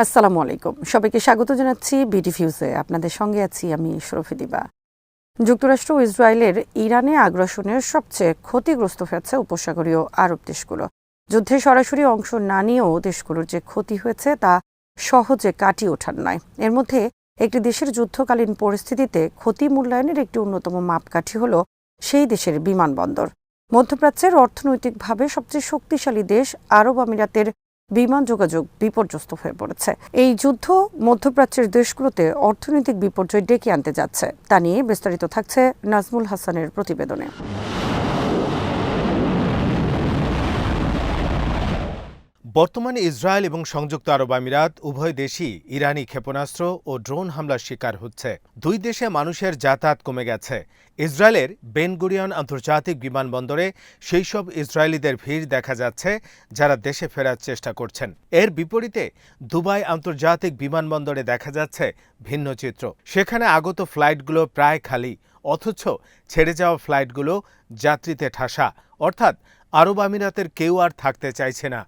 আসসালামু আলাইকুম। সবাইকে স্বাগত জানাচ্ছি বিডি ফিউজে। আপনাদের সঙ্গে আছি আমি শরফি দিবা। যুক্তরাষ্ট্র ও ইসরায়েলের ইরানে আগ্রাসনের সবচেয়ে ক্ষতিগ্রস্ত হয়েছে উপসাগরীয় আরব দেশগুলো। যুদ্ধে সরাসরি অংশ না নিয়েও দেশগুলোর যে ক্ষতি হয়েছে তা সহজে কাটিয়ে ওঠার নয়। এর মধ্যে একটি দেশের যুদ্ধকালীন পরিস্থিতিতে ক্ষতি মূল্যায়নের একটি অন্যতম মাপকাঠি হল সেই দেশের বিমানবন্দর। মধ্যপ্রাচ্যের অর্থনৈতিকভাবে সবচেয়ে শক্তিশালী দেশ আরব আমিরাতের বিমান যোগাযোগ বিপর্যস্ত হয়ে পড়েছে। এই যুদ্ধ মধ্যপ্রাচ্যের দেশগুলোতে অর্থনৈতিক বিপর্যয় ডেকে আনতে যাচ্ছে, তা নিয়ে বিস্তারিত থাকছে নাজমুল হাসানের প্রতিবেদনে। বর্তমানে ইসরায়েল এবং সংযুক্ত আরব আমিরাত উভয় দেশই ইরানি ক্ষেপণাস্ত্র ও ড্রোন হামলার শিকার হচ্ছে। দুই দেশে মানুষের যাতায়াত কমে গেছে। ইসরায়েলের বেন গুরিয়ন আন্তর্জাতিক বিমানবন্দরে সেই সব ইসরায়েলিদের ভিড় দেখা যাচ্ছে যারা দেশে ফেরার চেষ্টা করছেন। এর বিপরীতে দুবাই আন্তর্জাতিক বিমানবন্দরে দেখা যাচ্ছে ভিন্ন চিত্র। সেখানে আগত ফ্লাইটগুলো প্রায় খালি, অথচ ছেড়ে যাওয়া ফ্লাইটগুলো যাত্রীতে ঠাসা, অর্থাৎ আরব আমিরাতের কেউ আর থাকতে চাইছে না।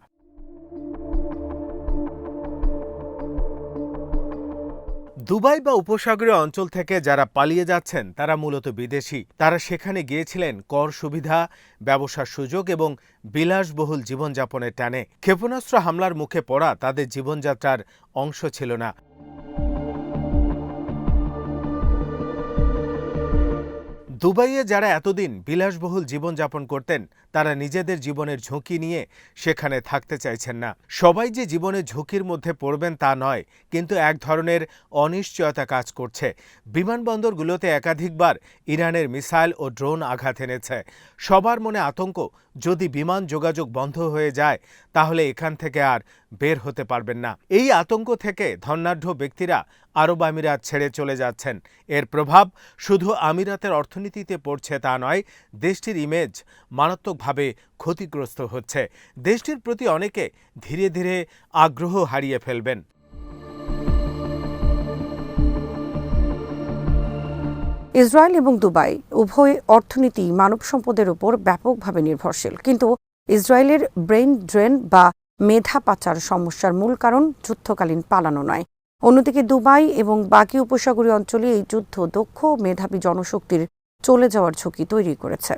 দুবাই বা উপসাগরীয় অঞ্চল থেকে যারা পালিয়ে যাচ্ছেন তারা মূলত বিদেশি। তারা সেখানে গিয়েছিলেন কর সুবিধা, ব্যবসার সুযোগ এবং বিলাসবহুল জীবনযাপনের টানে। ক্ষেপণাস্ত্র হামলার মুখে পড়া তাদের জীবনযাত্রার অংশ ছিল না। দুবাইয়ে যারা এতদিন বিলাসবহুল জীবনযাপন করতেন তারা নিজেদের জীবনের ঝুঁকি নিয়ে সেখানে থাকতে চাইছেন না। সবাই যে জীবনের ঝুঁকির মধ্যে পড়বেন তা নয়, কিন্তু এক ধরনের অনিশ্চয়তা কাজ করছে। বিমানবন্দরগুলোতে একাধিকবার ইরানের মিসাইল ও ড্রোন আঘাত এনেছে। সবার মনে আতঙ্ক, যদি বিমান যোগাযোগ বন্ধ হয়ে যায় তাহলে এখান থেকে আর বের হতে পারবেন না। এই আতঙ্ক থেকে ধনাঢ্য ব্যক্তিরা আরব আমিরাত ছেড়ে চলে যাচ্ছেন। এর প্রভাব শুধু আমিরাতের অর্থনীতিতে পড়ছে তা নয়, দেশটির ইমেজ মারাত্মকভাবে ক্ষতিগ্রস্ত হচ্ছে। দেশটির প্রতি অনেকে ধীরে ধীরে আগ্রহ হারিয়ে ফেলবেন। ইসরায়েল এবং দুবাই উভয় অর্থনীতি মানব সম্পদের উপর ব্যাপকভাবে নির্ভরশীল, কিন্তু ইসরায়েলের ব্রেইন ড্রেন বা মেধা পাচার সমস্যার মূল কারণ যুদ্ধকালীন পালানো নয়। অন্যদিকে দুবাই এবং বাকি উপসাগরীয় অঞ্চলে এই যুদ্ধ দক্ষ ও মেধাবী জনশক্তির চলে যাওয়ার ঝুঁকি তৈরি করেছে।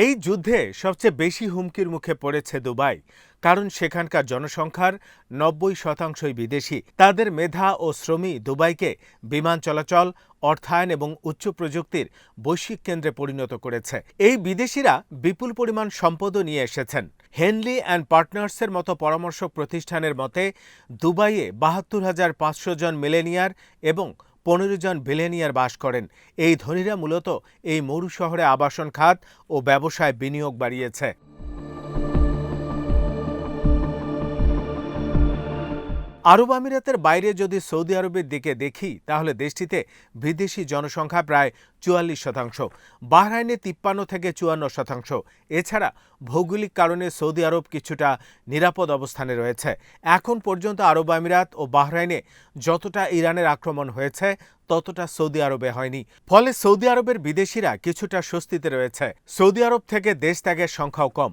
এই যুদ্ধে সবচেয়ে বেশি হুমকির মুখে পড়েছে দুবাই, কারণ সেখানকার জনসংখ্যার ৯০% বিদেশি। তাদের মেধা ও শ্রমই দুবাইকে বিমান চলাচল, অর্থায়ন এবং উচ্চ প্রযুক্তির বৈশ্বিক কেন্দ্রে পরিণত করেছে। এই বিদেশিরা বিপুল পরিমাণ সম্পদও নিয়ে এসেছেন। হেনলি অ্যান্ড পার্টনার্সের মতো পরামর্শক প্রতিষ্ঠানের মতে দুবাইয়ে ৭২,৫০০ জন মিলেনিয়ার এবং ১৫ জন বিলেনিয়ার বাস করেন। এই ধনীরা মূলত এই মরু শহরে আবাসন খাত ও ব্যবসায় বিনিয়োগ বাড়িয়েছে। আরব আমিরাতের বাইরে যদি সৌদি আরবের দিকে দেখি তাহলে দেশটিতে বিদেশি জনসংখ্যা প্রায় ৪৪%, বাহরাইনে ৫৩ থেকে ৫৪%। এছাড়া ভৌগোলিক কারণে সৌদি আরব কিছুটা নিরাপদ অবস্থানে রয়েছে। এখন পর্যন্ত আরব আমিরাত ও বাহরাইনে যতটা ইরানের আক্রমণ হয়েছে ততটা সৌদি আরবে হয়নি। ফলে সৌদি আরবের বিদেশিরা কিছুটা স্বস্তিতে রয়েছে। সৌদি আরব থেকে দেশ ত্যাগের সংখ্যাও কম।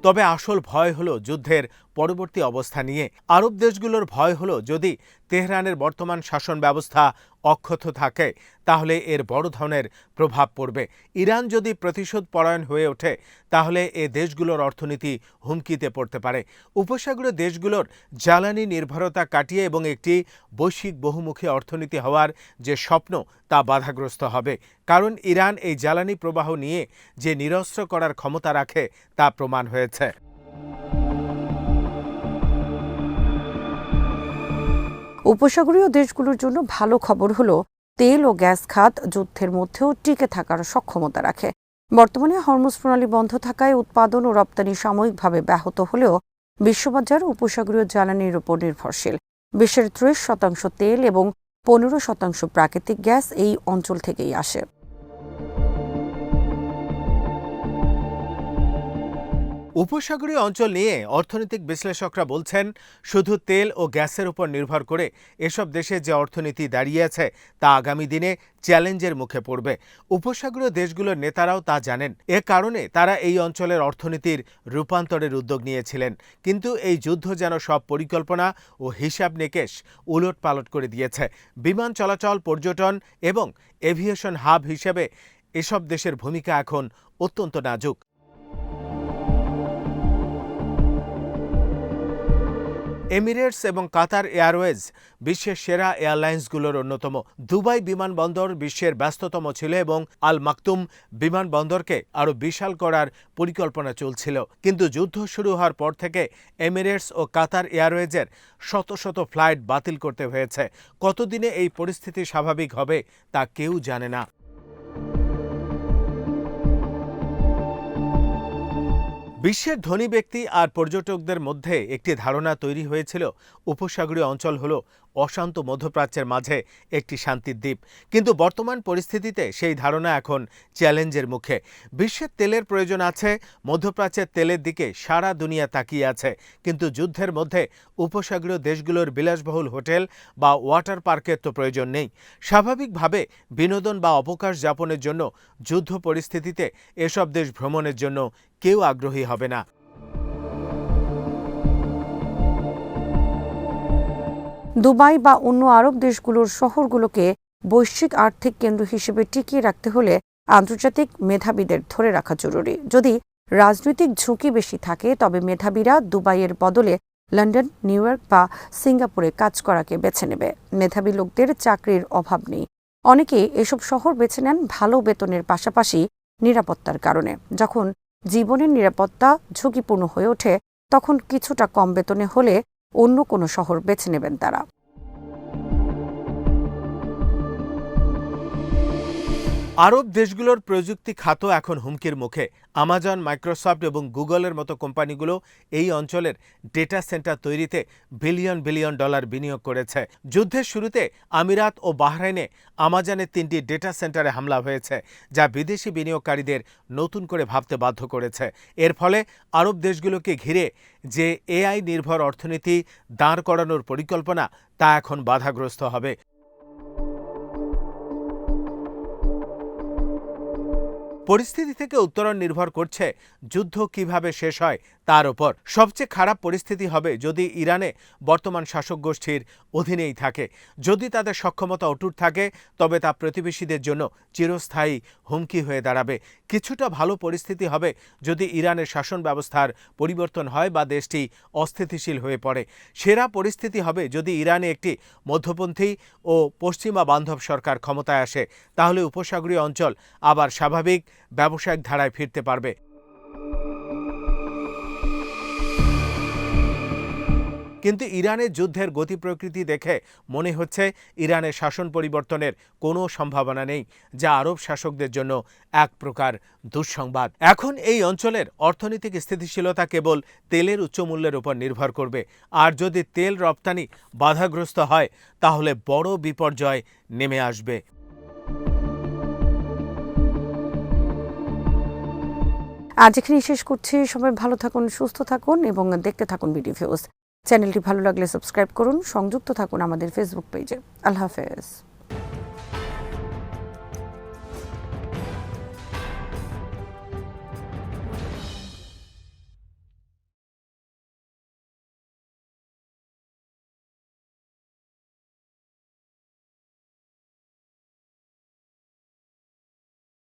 তবে আসল ভয় হলো যুদ্ধের পরবর্তী অবস্থা নিয়ে। আরব দেশগুলোর ভয় হলো যদি তেহরানের বর্তমান শাসন ব্যবস্থা অক্ষত থাকে তাহলে এর বড় ধরনের প্রভাব পড়বে। ইরান যদি প্রতিশোধ পরায়ণ হয়ে ওঠে তাহলে এ দেশগুলোর অর্থনীতি হুমকিতে পড়তে পারে। উপসাগরীয় দেশগুলোর জ্বালানি নির্ভরতা কাটিয়ে এবং একটি বৈশ্বিক বহুমুখী অর্থনীতি হওয়ার যে স্বপ্ন তা বাধাগ্রস্ত হবে, কারণ ইরান এই জ্বালানি প্রবাহ নিয়ে যে নিরস্ত্র করার ক্ষমতা রাখে তা প্রমাণ হয়েছে। উপসাগরীয় দেশগুলোর জন্য ভালো খবর হলো তেল ও গ্যাস খাত যুদ্ধের মধ্যেও টিকে থাকার সক্ষমতা রাখে। বর্তমানে হরমুজ প্রণালী বন্ধ থাকায় উৎপাদন ও রপ্তানি সাময়িকভাবে ব্যাহত হলেও বিশ্ববাজার উপসাগরীয় জ্বালানির উপর নির্ভরশীল। বিশ্বের ৩০% তেল এবং ১৫% প্রাকৃতিক গ্যাস এই অঞ্চল থেকেই আসে। উপসাগরীয় অঞ্চল নিয়ে অর্থনৈতিক বিশ্লেষকরা বলছেন, শুধু তেল ও গ্যাসের উপর নির্ভর করে এসব দেশে যে অর্থনীতি দাঁড়িয়ে আছে তা আগামী দিনে চ্যালেঞ্জের মুখে পড়বে। উপসাগরীয় দেশগুলোর নেতারাও তা জানেন। এ কারণে তারা এই অঞ্চলের অর্থনীতির রূপান্তরের উদ্যোগ নিয়েছিলেন। কিন্তু এই যুদ্ধ যেন সব পরিকল্পনা ও হিসাব নিকেশ উলটপালট করে দিয়েছে। বিমান চলাচল, পর্যটন এবং এভিয়েশন হাব হিসেবে এসব দেশের ভূমিকা এখন অত্যন্ত নাজুক। এমিরেটস এবং কাতার এয়ারওয়েজ বিশ্বের সেরা এয়ারলাইন্সগুলোর অন্যতম। দুবাই বিমানবন্দর বিশ্বের ব্যস্ততম ছিল এবং আল মাকতুম বিমানবন্দরকে আরও বিশাল করার পরিকল্পনা চলছিল। কিন্তু যুদ্ধ শুরু হওয়ার পর থেকে এমিরেটস ও কাতার এয়ারওয়েজের শত শত ফ্লাইট বাতিল করতে হয়েছে। কতদিনে এই পরিস্থিতি স্বাভাবিক হবে তা কেউ জানে না। বিশ্বের ধনী ব্যক্তি আর পর্যটকদের মধ্যে একটি ধারণা তৈরি হয়েছিল উপসাগরীয় অঞ্চল হল অশান্ত মধ্যপ্রাচ্যের মাঝে একটি শান্তির দ্বীপ। কিন্তু বর্তমান পরিস্থিতিতে সেই ধারণা এখন চ্যালেঞ্জের মুখে। বিশ্বের তেলের প্রয়োজন আছে, মধ্যপ্রাচ্যের তেলের দিকে সারা দুনিয়া তাকিয়ে আছে। কিন্তু যুদ্ধের মধ্যে উপসাগরীয় দেশগুলোর বিলাসবহুল হোটেল বা ওয়াটার পার্কের তো প্রয়োজন নেই। স্বাভাবিকভাবে বিনোদন বা অবকাশ যাপনের জন্য যুদ্ধ পরিস্থিতিতে এসব দেশ ভ্রমণের জন্য কেউ আগ্রহী হবে না। দুবাই বা অন্য আরব দেশগুলোর শহরগুলোকে বৈশ্বিক আর্থিক কেন্দ্র হিসেবে টিকিয়ে রাখতে হলে আন্তর্জাতিক মেধাবীদের ধরে রাখা জরুরি। যদি রাজনৈতিক ঝুঁকি বেশি থাকে তবে মেধাবীরা দুবাইয়ের বদলে লন্ডন, নিউ ইয়র্ক বা সিঙ্গাপুরে কাজ করাকে বেছে নেবে। মেধাবী লোকদের চাকরির অভাব নেই। অনেকে এসব শহর বেছে নেন ভালো বেতনের পাশাপাশি নিরাপত্তার কারণে। যখন জীবনের নিরাপত্তা ঝুঁকিপূর্ণ হয়ে ওঠে তখন কিছুটা কম বেতনে হলে অন্য কোনো শহর বেছে নেবেন তারা। আরব দেশগুলোর প্রযুক্তি খাত এখন হুমকির মুখে। আমাজন, মাইক্রোসফট এবং গুগলের মতো কোম্পানিগুলো এই অঞ্চলের ডেটা সেন্টার তৈরিতে বিলিয়ন বিলিয়ন ডলার বিনিয়োগ করেছে। যুদ্ধের শুরুতে আমিরাত ও বাহরাইনে আমাজনের 3টি ডেটা সেন্টারে হামলা হয়েছে, যা বিদেশি বিনিয়োগকারীদের নতুন করে ভাবতে বাধ্য করেছে। এর ফলে আরব দেশগুলোকে ঘিরে যে এআই নির্ভর অর্থনীতি দাঁড় করানোর পরিকল্পনা তা এখন বাধাগ্রস্ত হবে। পরিস্থিতি থেকে উত্তরণ নির্ভর করছে যুদ্ধ কিভাবে শেষ হয় তার ওপর। সবচেয়ে খারাপ পরিস্থিতি হবে যদি ইরানে বর্তমান শাসক গোষ্ঠীর অধীনেই থাকে। যদি তাদের সক্ষমতা অটুট থাকে তবে তা প্রতিবেশীদের জন্য চিরস্থায়ী হুমকি হয়ে দাঁড়াবে। কিছুটা ভালো পরিস্থিতি হবে যদি ইরানের শাসন ব্যবস্থার পরিবর্তন হয় বা দেশটি অস্থিতিশীল হয়ে পড়ে। সেরা পরিস্থিতি হবে যদি ইরানে একটি মধ্যপন্থী ও পশ্চিমা বান্ধব সরকার ক্ষমতায় আসে। তাহলে উপসাগরীয় অঞ্চল আবার স্বাভাবিক ব্যবসায়িক ধারায় ফিরতে পারবে। কিন্তু ইরানের যুদ্ধের গতি প্রকৃতি দেখে মনে হচ্ছে ইরানের শাসন পরিবর্তনের কোনো সম্ভাবনা নেই, যা আরব শাসকদের জন্য এক প্রকার দুঃসংবাদ। এখন এই অঞ্চলের অর্থনৈতিক স্থিতিশীলতা কেবল তেলের উচ্চ মূল্যের উপর নির্ভর করবে। আর যদি তেল রপ্তানি বাধাগ্রস্ত হয় তাহলে বড় বিপর্যয় নেমে আসবে। আজ এখানেই শেষ করছি। সবাই ভালো থাকুন, সুস্থ থাকুন এবং দেখতে থাকুন বিডি ভিউজ। চ্যানেলটি ভালো লাগলে সাবস্ক্রাইব করুন, সংযুক্ত থাকুন আমাদের ফেসবুক পেজে। আল্লাহ হাফেজ।